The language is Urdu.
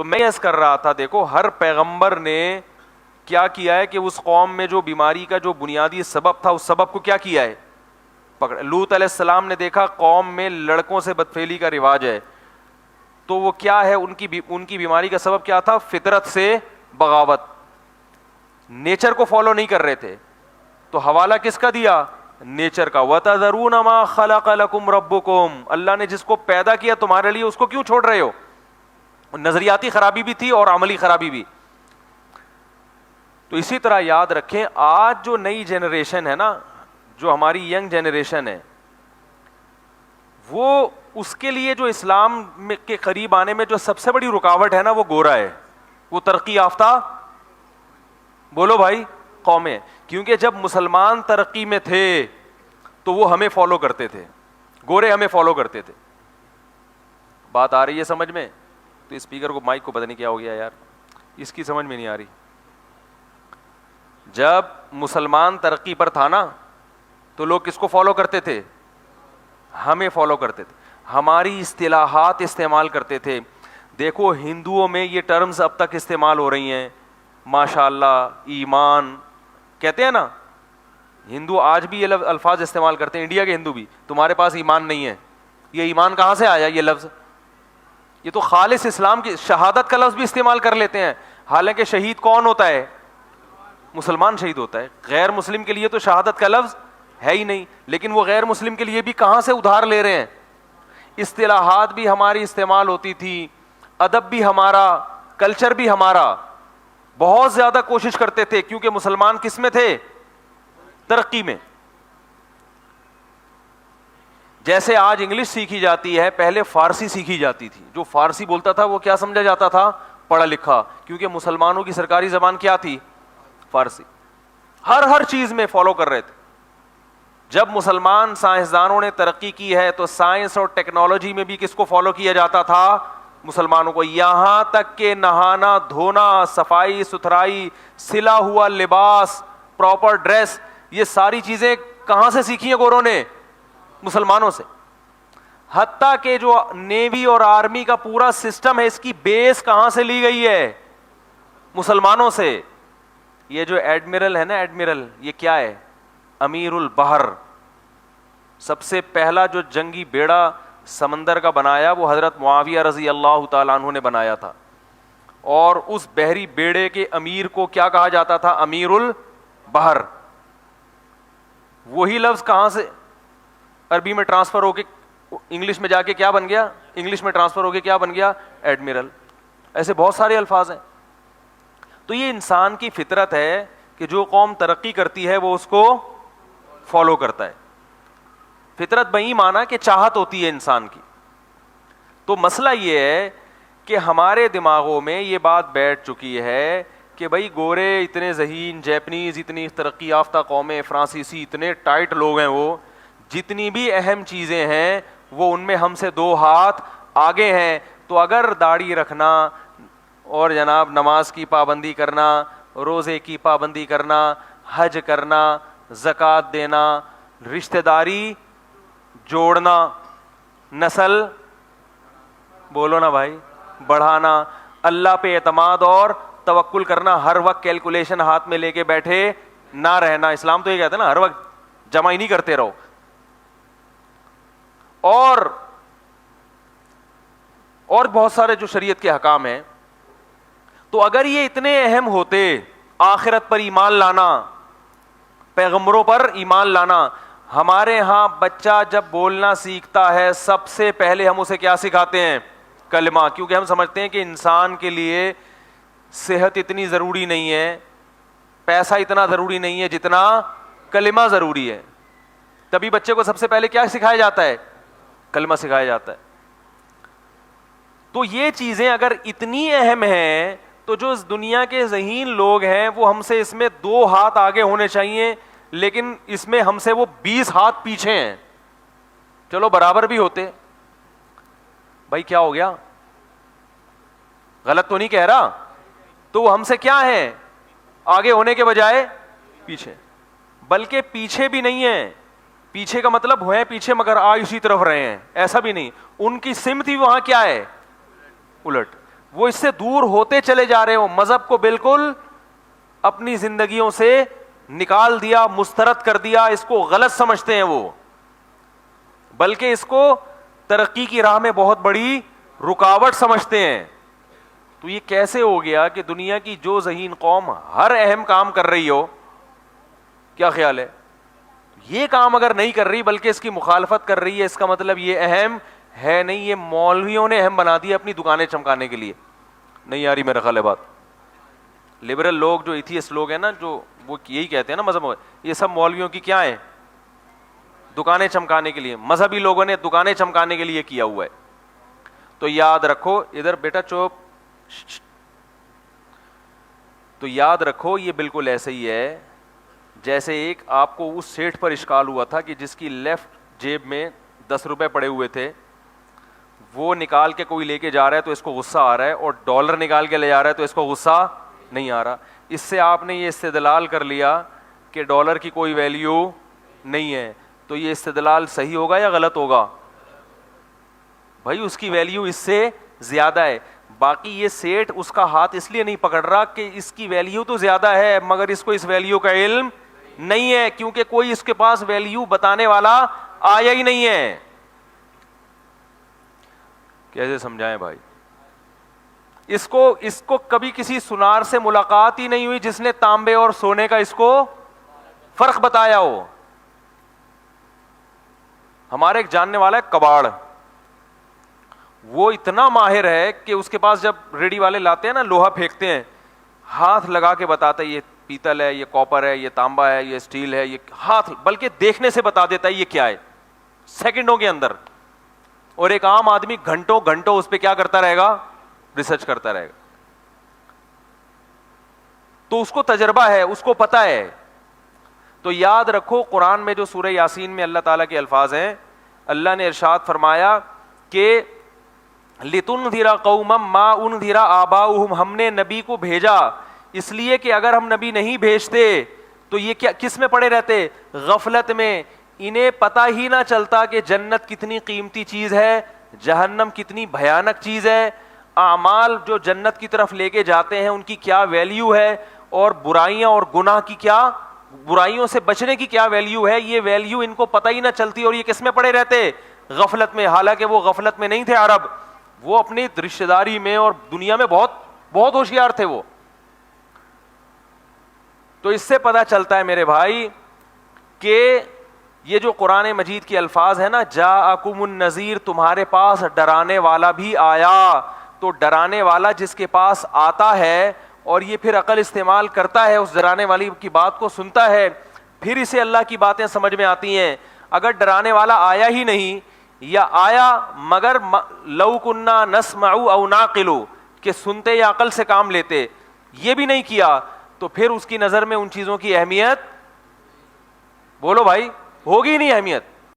تو میں عرض کر رہا تھا دیکھو ہر پیغمبر نے کیا کیا ہے کہ اس قوم میں جو بیماری کا جو بنیادی سبب تھا اس سبب کو کیا کیا ہے پکڑا. لوط علیہ السلام نے دیکھا قوم میں لڑکوں سے بدفعلی کا رواج ہے, تو وہ کیا ہے ان کی بیماری کا سبب کیا تھا؟ فطرت سے بغاوت, نیچر کو فالو نہیں کر رہے تھے. تو حوالہ کس کا دیا؟ نیچر کا. وَتَذَرُونَ مَا خَلَقَ لَكُمْ رَبُّكُمْ, اللہ نے جس کو پیدا کیا تمہارے لیے اس کو کیوں چھوڑ رہے ہو؟ نظریاتی خرابی بھی تھی اور عملی خرابی بھی. تو اسی طرح یاد رکھیں آج جو نئی جنریشن ہے نا, جو ہماری ینگ جنریشن ہے, وہ اس کے لیے جو اسلام کے قریب آنے میں جو سب سے بڑی رکاوٹ ہے نا وہ گورا ہے, وہ ترقی یافتہ بولو بھائی قومیں. کیونکہ جب مسلمان ترقی میں تھے تو وہ ہمیں فالو کرتے تھے, گورے ہمیں فالو کرتے تھے. بات آ رہی ہے سمجھ میں؟ تو اسپیکر کو مائک کو پتہ نہیں کیا ہو گیا یار, اس کی سمجھ میں نہیں آ رہی. جب مسلمان ترقی پر تھا نا تو لوگ کس کو فالو کرتے تھے؟ ہمیں فالو کرتے تھے, ہماری اصطلاحات استعمال کرتے تھے. دیکھو ہندوؤں میں یہ ٹرمز اب تک استعمال ہو رہی ہیں, ماشاء اللہ, ایمان کہتے ہیں نا, ہندو آج بھی یہ الفاظ استعمال کرتے ہیں, انڈیا کے ہندو بھی. تمہارے پاس ایمان نہیں ہے, یہ ایمان کہاں سے آیا یہ لفظ؟ یہ تو خالص اسلام کی شہادت کا لفظ بھی استعمال کر لیتے ہیں. حالانکہ شہید کون ہوتا ہے؟ مسلمان شہید ہوتا ہے. غیر مسلم کے لیے تو شہادت کا لفظ ہے ہی نہیں, لیکن وہ غیر مسلم کے لیے بھی کہاں سے ادھار لے رہے ہیں. اصطلاحات بھی ہماری استعمال ہوتی تھی, ادب بھی ہمارا, کلچر بھی ہمارا. بہت زیادہ کوشش کرتے تھے کیونکہ مسلمان کس میں تھے؟ ترقی میں. جیسے آج انگلش سیکھی جاتی ہے, پہلے فارسی سیکھی جاتی تھی. جو فارسی بولتا تھا وہ کیا سمجھا جاتا تھا؟ پڑھا لکھا, کیونکہ مسلمانوں کی سرکاری زبان کیا تھی؟ فارسی. ہر چیز میں فالو کر رہے تھے. جب مسلمان سائنسدانوں نے ترقی کی ہے تو سائنس اور ٹیکنالوجی میں بھی کس کو فالو کیا جاتا تھا؟ مسلمانوں کو. یہاں تک کہ نہانا دھونا, صفائی ستھرائی, سلا ہوا لباس, پراپر ڈریس, یہ ساری چیزیں کہاں سے سیکھی ہیں گوروں نے؟ مسلمانوں سے. حتیٰ کہ جو نیوی اور آرمی کا پورا سسٹم ہے اس کی بیس کہاں سے لی گئی ہے؟ مسلمانوں سے. یہ جو ایڈمرل ہے نا, ایڈمرل, یہ کیا ہے؟ امیر البحر. سب سے پہلا جو جنگی بیڑا سمندر کا بنایا وہ حضرت معاویہ رضی اللہ تعالیٰ عنہ نے بنایا تھا. اور اس بحری بیڑے کے امیر کو کیا کہا جاتا تھا؟ امیر البحر. وہی لفظ کہاں سے عربی میں ٹرانسفر ہو کے انگلش میں جا کے کیا بن گیا؟ انگلش میں ٹرانسفر ہو کے کیا بن گیا؟ ایڈمرل. ایسے بہت سارے الفاظ ہیں. تو یہ انسان کی فطرت ہے کہ جو قوم ترقی کرتی ہے وہ اس کو فالو کرتا ہے. فطرت بہی مانا کہ چاہت ہوتی ہے انسان کی. تو مسئلہ یہ ہے کہ ہمارے دماغوں میں یہ بات بیٹھ چکی ہے کہ بھائی گورے اتنے ذہین, جیپنیز اتنی ترقی یافتہ قومیں, فرانسیسی اتنے ٹائٹ لوگ ہیں, وہ جتنی بھی اہم چیزیں ہیں وہ ان میں ہم سے 2 ہاتھ آگے ہیں. تو اگر داڑھی رکھنا اور جناب نماز کی پابندی کرنا, روزے کی پابندی کرنا, حج کرنا, زکوٰۃ دینا, رشتہ داری جوڑنا, نسل بولو نا بھائی بڑھانا, اللہ پہ اعتماد اور توکل کرنا, ہر وقت کیلکولیشن ہاتھ میں لے کے بیٹھے نہ رہنا. اسلام تو یہ کہتا ہے نا ہر وقت جمع ہی نہیں کرتے رہو. اور بہت سارے جو شریعت کے احکام ہیں. تو اگر یہ اتنے اہم ہوتے, آخرت پر ایمان لانا, پیغمبروں پر ایمان لانا, ہمارے ہاں بچہ جب بولنا سیکھتا ہے سب سے پہلے ہم اسے کیا سکھاتے ہیں؟ کلمہ. کیونکہ ہم سمجھتے ہیں کہ انسان کے لیے صحت اتنی ضروری نہیں ہے, پیسہ اتنا ضروری نہیں ہے جتنا کلمہ ضروری ہے. تبھی بچے کو سب سے پہلے کیا سکھایا جاتا ہے؟ کلمہ سکھایا جاتا ہے. تو یہ چیزیں اگر اتنی اہم ہیں تو جو اس دنیا کے ذہین لوگ ہیں وہ ہم سے اس میں 2 ہاتھ آگے ہونے چاہیے, لیکن اس میں ہم سے وہ 20 ہاتھ پیچھے ہیں. چلو برابر بھی ہوتے. بھائی کیا ہو گیا؟ غلط تو نہیں کہہ رہا؟ تو وہ ہم سے کیا ہے؟ آگے ہونے کے بجائے پیچھے. بلکہ پیچھے بھی نہیں ہے, پیچھے کا مطلب ہوئے پیچھے مگر آ اسی طرف رہے ہیں, ایسا بھی نہیں. ان کی سمت ہی وہاں کیا ہے؟ الٹ. وہ اس سے دور ہوتے چلے جا رہے ہوں. مذہب کو بالکل اپنی زندگیوں سے نکال دیا, مسترد کر دیا, اس کو غلط سمجھتے ہیں وہ, بلکہ اس کو ترقی کی راہ میں بہت بڑی رکاوٹ سمجھتے ہیں. تو یہ کیسے ہو گیا کہ دنیا کی جو ذہین قوم ہر اہم کام کر رہی ہو, کیا خیال ہے, یہ کام اگر نہیں کر رہی بلکہ اس کی مخالفت کر رہی ہے, اس کا مطلب یہ اہم ہے نہیں, یہ مولویوں نے اہم بنا دیا اپنی دکانیں چمکانے کے لیے. نہیں آ رہی میرا خیال ہے بات. لبرل لوگ, جو ایتھیسٹ لوگ ہیں نا, جو وہ یہی کہتے ہیں نا مذہب, یہ سب مولویوں کی کیا ہیں, دکانیں چمکانے کے لیے. مذہبی لوگوں نے دکانیں چمکانے کے لیے کیا ہوا ہے. تو یاد رکھو, ادھر بیٹا چوپ, تو یاد رکھو یہ بالکل ایسے ہی ہے جیسے ایک آپ کو اس سیٹھ پر اشکال ہوا تھا کہ جس کی لیفٹ جیب میں 10 روپے پڑے ہوئے تھے, وہ نکال کے کوئی لے کے جا رہا ہے تو اس کو غصہ آ رہا ہے, اور ڈالر نکال کے لے جا رہا ہے تو اس کو غصہ نہیں آ رہا. اس سے آپ نے یہ استدلال کر لیا کہ ڈالر کی کوئی ویلیو نہیں ہے. تو یہ استدلال صحیح ہوگا یا غلط ہوگا؟ بھائی اس کی ویلیو اس سے زیادہ ہے. باقی یہ سیٹ اس کا ہاتھ اس لیے نہیں پکڑ رہا کہ اس کی ویلیو تو زیادہ ہے مگر اس کو اس ویلیو کا علم نہیں ہے, کیونکہ کوئی اس کے پاس ویلیو بتانے والا آیا ہی نہیں ہے. کیسے سمجھائیں بھائی؟ اس کو کبھی کسی سنار سے ملاقات ہی نہیں ہوئی جس نے تانبے اور سونے کا اس کو فرق بتایا ہو. ہمارے ایک جاننے والا ہے کباڑ, وہ اتنا ماہر ہے کہ اس کے پاس جب ریڈی والے لاتے ہیں نا, لوہا پھینکتے ہیں, ہاتھ لگا کے بتاتا ہے یہ پیتل ہے, یہ کاپر ہے, یہ تانبا ہے, یہ اسٹیل ہے, یہ ہاتھ بلکہ دیکھنے سے بتا دیتا ہے یہ کیا ہے, سیکنڈوں کے اندر. اور ایک عام آدمی گھنٹوں گھنٹوں اس پہ کیا کرتا رہے گا, ریسرچ کرتا رہے گا. تو اس کو تجربہ ہے, اس کو پتا ہے. تو یاد رکھو قرآن میں جو سورہ یاسین میں اللہ تعالیٰ کے الفاظ ہیں, اللہ نے ارشاد فرمایا کہ لِتُنذِرَ قَوْمًا مَا أُنذِرَ آبَاؤُهُمْ, ہم نے نبی کو بھیجا اس لیے کہ اگر ہم نبی نہیں بھیجتے تو یہ کیا کس میں پڑے رہتے, غفلت میں. انہیں پتہ ہی نہ چلتا کہ جنت کتنی قیمتی چیز ہے, جہنم کتنی بھیانک چیز ہے, اعمال جو جنت کی طرف لے کے جاتے ہیں ان کی کیا ویلیو ہے, اور برائیاں اور گناہ کی کیا, برائیوں سے بچنے کی کیا ویلیو ہے. یہ ویلیو ان کو پتہ ہی نہ چلتی اور یہ کس میں پڑے رہتے, غفلت میں. حالانکہ وہ غفلت میں نہیں تھے عرب, وہ اپنی رشتہ داری میں اور دنیا میں بہت بہت ہوشیار تھے وہ. تو اس سے پتہ چلتا ہے میرے بھائی کہ یہ جو قرآن مجید کے الفاظ ہیں نا, جاءکم النذیر, تمہارے پاس ڈرانے والا بھی آیا. تو ڈرانے والا جس کے پاس آتا ہے اور یہ پھر عقل استعمال کرتا ہے, اس ڈرانے والی کی بات کو سنتا ہے, پھر اسے اللہ کی باتیں سمجھ میں آتی ہیں. اگر ڈرانے والا آیا ہی نہیں, یا آیا مگر لو کننا نسمع او نعقل, کہ سنتے یا عقل سے کام لیتے, یہ بھی نہیں کیا, تو پھر اس کی نظر میں ان چیزوں کی اہمیت, بولو بھائی, ہوگی نہیں اہمیت.